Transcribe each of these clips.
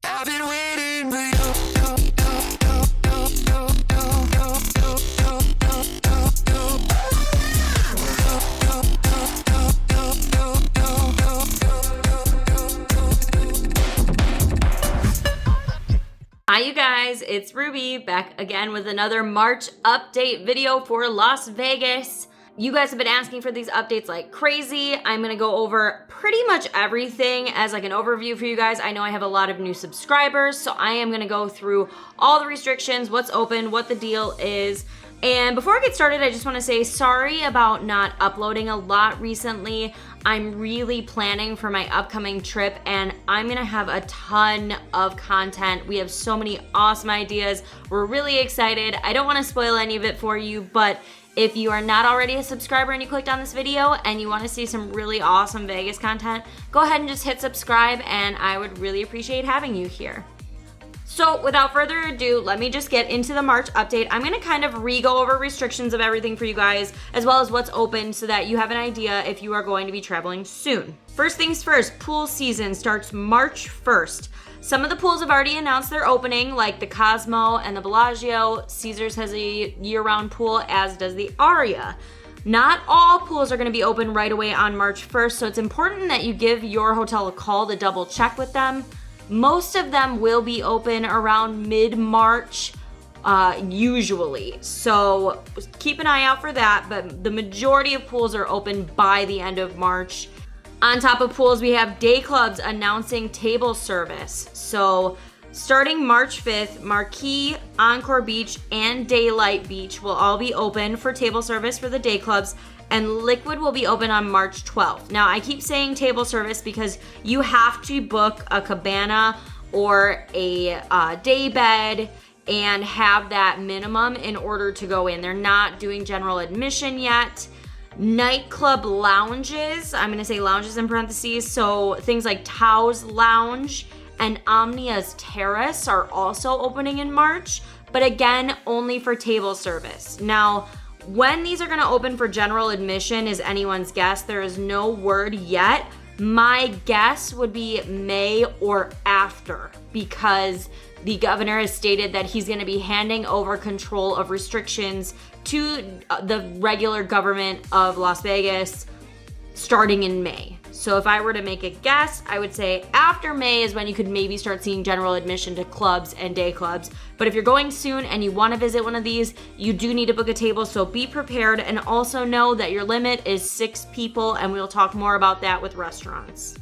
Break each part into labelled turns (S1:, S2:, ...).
S1: I've been waiting for
S2: Hi you guys, it's Ruby back again with another March update video for Las Vegas. You guys have been asking for these updates like crazy. I'm gonna go over pretty much everything as like an overview for you guys. I know I have a lot of new subscribers, so I am gonna go through all the restrictions, what's open, what the deal is. And before I get started, I just want to say sorry about not uploading a lot recently. I'm really planning for my upcoming trip and I'm going to have a ton of content. We have so many awesome ideas. We're really excited. I don't want to spoil any of it for you, but if you are not already a subscriber and you clicked on this video and you want to see some really awesome Vegas content, go ahead and just hit subscribe and I would really appreciate having you here. So without further ado, let me just get into the March update. I'm gonna kind of re-go over restrictions of everything for you guys, as well as what's open so that you have an idea if you are going to be traveling soon. First things first, pool season starts March 1st. Some of the pools have already announced their opening, like the Cosmo and the Bellagio. Caesars has a year-round pool, as does the Aria. Not all pools are gonna be open right away on March 1st, so it's important that you give your hotel a call to double check with them. Most of them will be open around mid-March, usually. So keep an eye out for that, but the majority of pools are open by the end of March. On top of pools, we have day clubs announcing table service. So starting March 5th, Marquee, Encore Beach, and Daylight Beach will all be open for table service for the day clubs, and Liquid will be open on March 12th. Now, I keep saying table service because you have to book a cabana or a day bed and have that minimum in order to go in. They're not doing general admission yet. Nightclub lounges, I'm gonna say lounges in parentheses, so things like Tao's Lounge and Omnia's Terrace are also opening in March, but again, only for table service. Now, when these are going to open for general admission is anyone's guess. There is no word yet. My guess would be May or after, because the governor has stated that he's going to be handing over control of restrictions to the regular government of Las Vegas starting in May. So if I were to make a guess, I would say after May is when you could maybe start seeing general admission to clubs and day clubs. But if you're going soon and you want to visit one of these, you do need to book a table, so be prepared, and also know that your limit is 6 people, and we'll talk more about that with restaurants.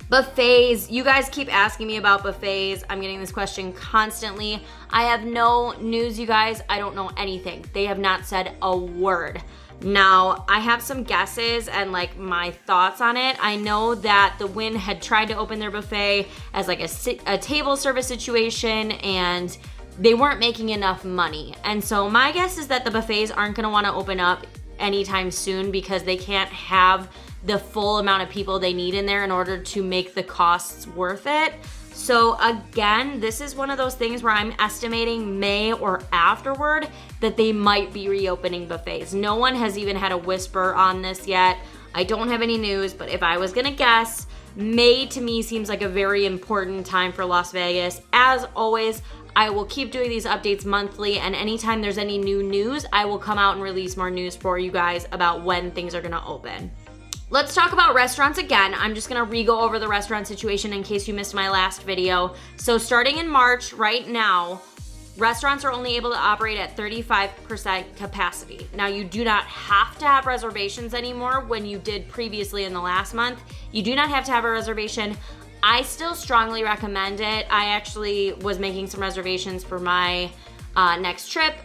S2: Buffets, you guys keep asking me about buffets. I'm getting this question constantly. I have no news, you guys. I don't know anything. They have not said a word. Now, I have some guesses and like my thoughts on it. I know that the Wynn had tried to open their buffet as like a table service situation, and they weren't making enough money. And so my guess is that the buffets aren't gonna wanna open up anytime soon because they can't have the full amount of people they need in there in order to make the costs worth it. So again, this is one of those things where I'm estimating May or afterward that they might be reopening buffets. No one has even had a whisper on this yet. I don't have any news, but if I was gonna guess, May to me seems like a very important time for Las Vegas. As always, I will keep doing these updates monthly, and anytime there's any new news, I will come out and release more news for you guys about when things are gonna open. Let's talk about restaurants again. I'm just gonna re-go over the restaurant situation in case you missed my last video. So starting in March, right now, restaurants are only able to operate at 35% capacity. Now, you do not have to have reservations anymore when you did previously in the last month. You do not have to have a reservation. I still strongly recommend it. I actually was making some reservations for my next trip,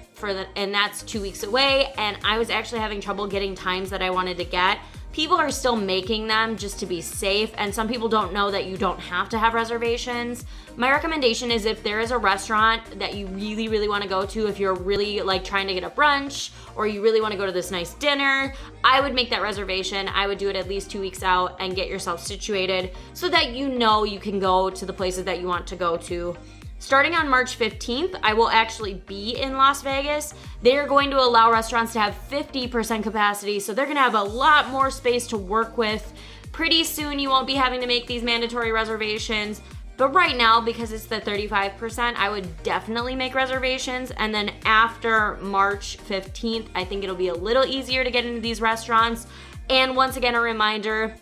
S2: and that's 2 weeks away, and I was actually having trouble getting times that I wanted to get. People are still making them just to be safe, and some people don't know that you don't have to have reservations. My recommendation is if there is a restaurant that you really, really want to go to, if you're really like trying to get a brunch or you really want to go to this nice dinner, I would make that reservation. I would do it at least 2 weeks out and get yourself situated so that you know you can go to the places that you want to go to. Starting on March 15th, I will actually be in Las Vegas. They are going to allow restaurants to have 50% capacity, so they're gonna have a lot more space to work with. Pretty soon, you won't be having to make these mandatory reservations. But right now, because it's the 35%, I would definitely make reservations. And then after March 15th, I think it'll be a little easier to get into these restaurants. And once again, a reminder,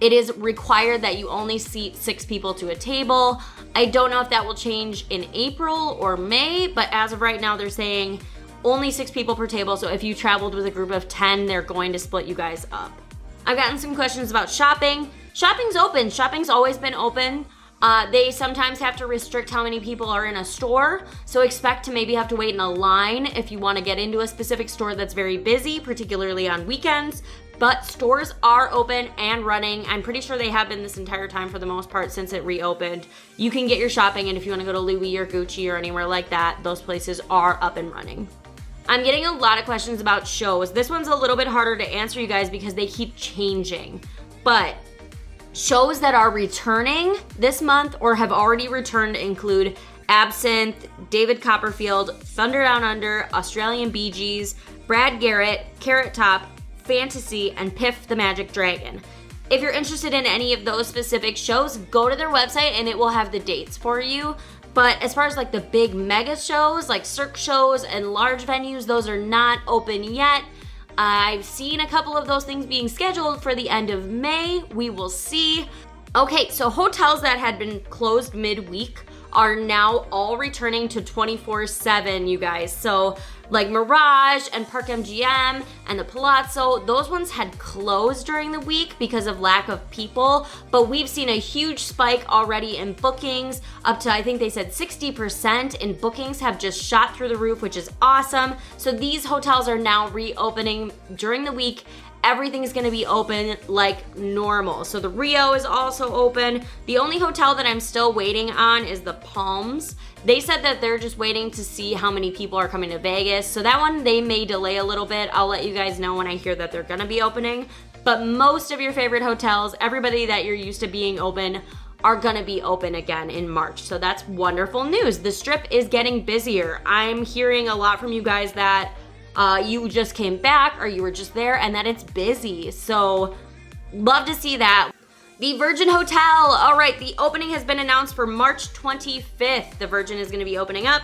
S2: it is required that you only seat 6 people to a table. I don't know if that will change in April or May, but as of right now, they're saying only 6 people per table. So if you traveled with a group of 10, they're going to split you guys up. I've gotten some questions about shopping. Shopping's open. Shopping's always been open. They sometimes have to restrict how many people are in a store, so expect to maybe have to wait in a line if you want to get into a specific store that's very busy, particularly on weekends. But stores are open and running. I'm pretty sure they have been this entire time for the most part since it reopened. You can get your shopping, and if you want to go to Louis or Gucci or anywhere like that, those places are up and running. I'm getting a lot of questions about shows. This one's a little bit harder to answer, you guys, because they keep changing. But shows that are returning this month or have already returned include Absinthe, David Copperfield, Thunder Down Under, Australian Bee Gees, Brad Garrett, Carrot Top, Fantasy, and Piff the Magic Dragon. If you're interested in any of those specific shows, go to their website and it will have the dates for you. But as far as like the big mega shows, like Cirque shows and large venues, those are not open yet. I've seen a couple of those things being scheduled for the end of May. We will see. Okay, so hotels that had been closed midweek are now all returning to 24/7, you guys. So like Mirage and Park MGM and the Palazzo, those ones had closed during the week because of lack of people, but we've seen a huge spike already in bookings, up to I think they said 60% in bookings have just shot through the roof, which is awesome. So these hotels are now reopening during the week. Everything is going to be open like normal. So the Rio is also open. The only hotel that I'm still waiting on is the Palms. They said that they're just waiting to see how many people are coming to Vegas. So that one they may delay a little bit. I'll let you guys know when I hear that they're going to be opening. But most of your favorite hotels, everybody that you're used to being open, are going to be open again in March. So that's wonderful news. The Strip is getting busier. I'm hearing a lot from you guys that you just came back or you were just there and that it's busy. So love to see that. The Virgin Hotel. All right, the opening has been announced for March 25th. The Virgin is going to be opening up.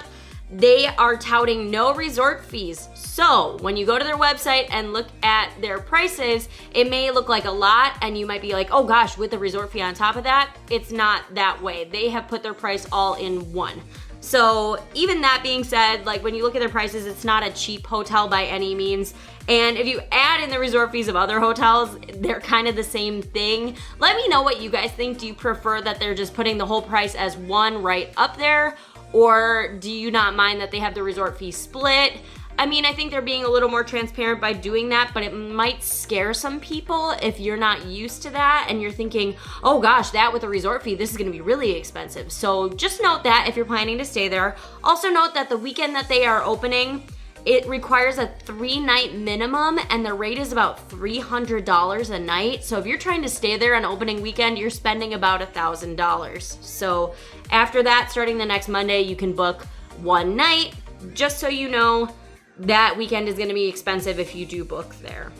S2: They are touting no resort fees. So when you go to their website and look at their prices, it may look like a lot and you might be like, oh gosh, with the resort fee on top of that, it's not that way. They have put their price all in one. So even that being said, like when you look at their prices, it's not a cheap hotel by any means. And if you add in the resort fees of other hotels, they're kind of the same thing. Let me know what you guys think. Do you prefer that they're just putting the whole price as one right up there? Or do you not mind that they have the resort fee split? I mean, I think they're being a little more transparent by doing that, but it might scare some people if you're not used to that and you're thinking, oh gosh, that with a resort fee, this is gonna be really expensive. So just note that if you're planning to stay there. Also note that the weekend that they are opening, it requires a 3-night minimum and the rate is about $300 a night. So if you're trying to stay there on opening weekend, you're spending about $1,000. So after that, starting the next Monday, you can book one night. Just so you know, that weekend is going to be expensive if you do book there.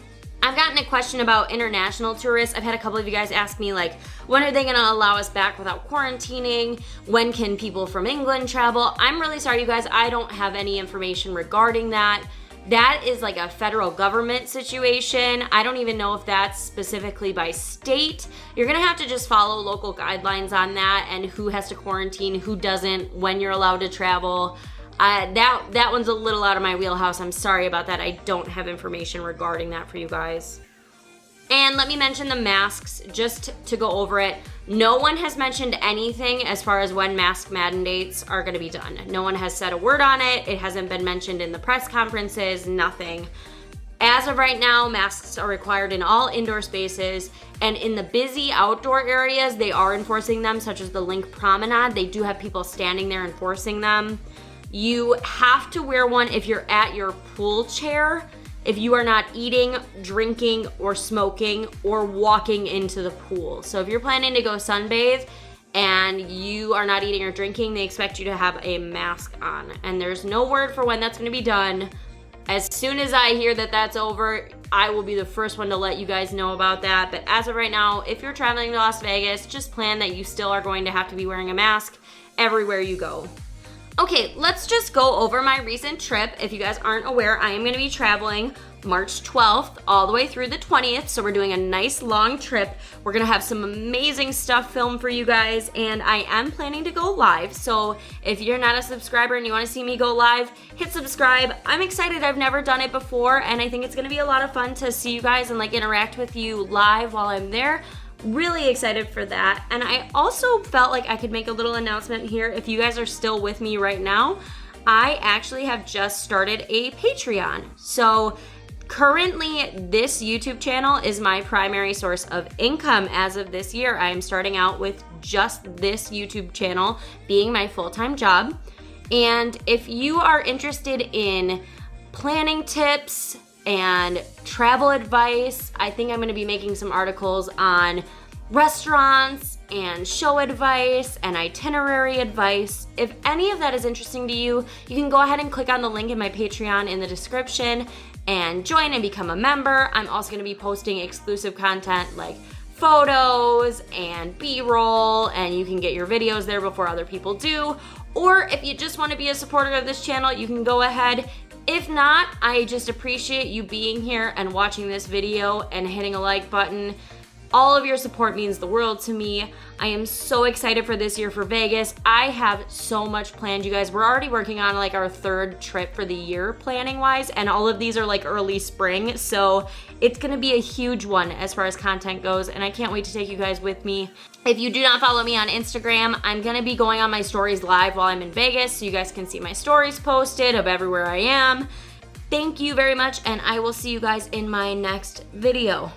S2: I've gotten a question about international tourists. I've had a couple of you guys ask me like, when are they going to allow us back without quarantining? When can people from England travel? I'm really sorry, you guys. I don't have any information regarding that. That is like a federal government situation. I don't even know if that's specifically by state. You're going to have to just follow local guidelines on that and who has to quarantine, who doesn't, when you're allowed to travel. That one's a little out of my wheelhouse. I'm sorry about that. I don't have information regarding that for you guys. And let me mention the masks, just to go over it. No one has mentioned anything as far as when mask mandates are going to be done. No one has said a word on it. It hasn't been mentioned in the press conferences, nothing. As of right now, masks are required in all indoor spaces, and in the busy outdoor areas, they are enforcing them, such as the Link Promenade. They do have people standing there enforcing them. You have to wear one if you're at your pool chair, if you are not eating, drinking, or smoking, or walking into the pool. So if you're planning to go sunbathe and you are not eating or drinking, they expect you to have a mask on. And there's no word for when that's gonna be done. As soon as I hear that that's over, I will be the first one to let you guys know about that. But as of right now, if you're traveling to Las Vegas, just plan that you still are going to have to be wearing a mask everywhere you go. Okay, let's just go over my recent trip. If you guys aren't aware, I am going to be traveling March 12th all the way through the 20th. So we're doing a nice long trip. We're going to have some amazing stuff filmed for you guys, and I am planning to go live. So if you're not a subscriber and you want to see me go live, hit subscribe. I'm excited. I've never done it before, and I think it's going to be a lot of fun to see you guys and like interact with you live while I'm there. Really excited for that. And I also felt like I could make a little announcement here. If you guys are still with me right now, I actually have just started a Patreon. So currently this YouTube channel is my primary source of income as of this year. I am starting out with just this YouTube channel being my full-time job. And if you are interested in planning tips and travel advice, I think I'm going to be making some articles on restaurants and show advice and itinerary advice. If any of that is interesting to you, you can go ahead and click on the link in my Patreon in the description and join and become a member. I'm also going to be posting exclusive content like photos and B-roll, and you can get your videos there before other people do. Or if you just want to be a supporter of this channel, you can go ahead. If not, I just appreciate you being here and watching this video and hitting a like button. All of your support means the world to me. I am so excited for this year for Vegas. I have so much planned, you guys. We're already working on like our third trip for the year planning wise, and all of these are like early spring. So it's gonna be a huge one as far as content goes, and I can't wait to take you guys with me. If you do not follow me on Instagram, I'm gonna be going on my stories live while I'm in Vegas, so you guys can see my stories posted of everywhere I am. Thank you very much, and I will see you guys in my next video.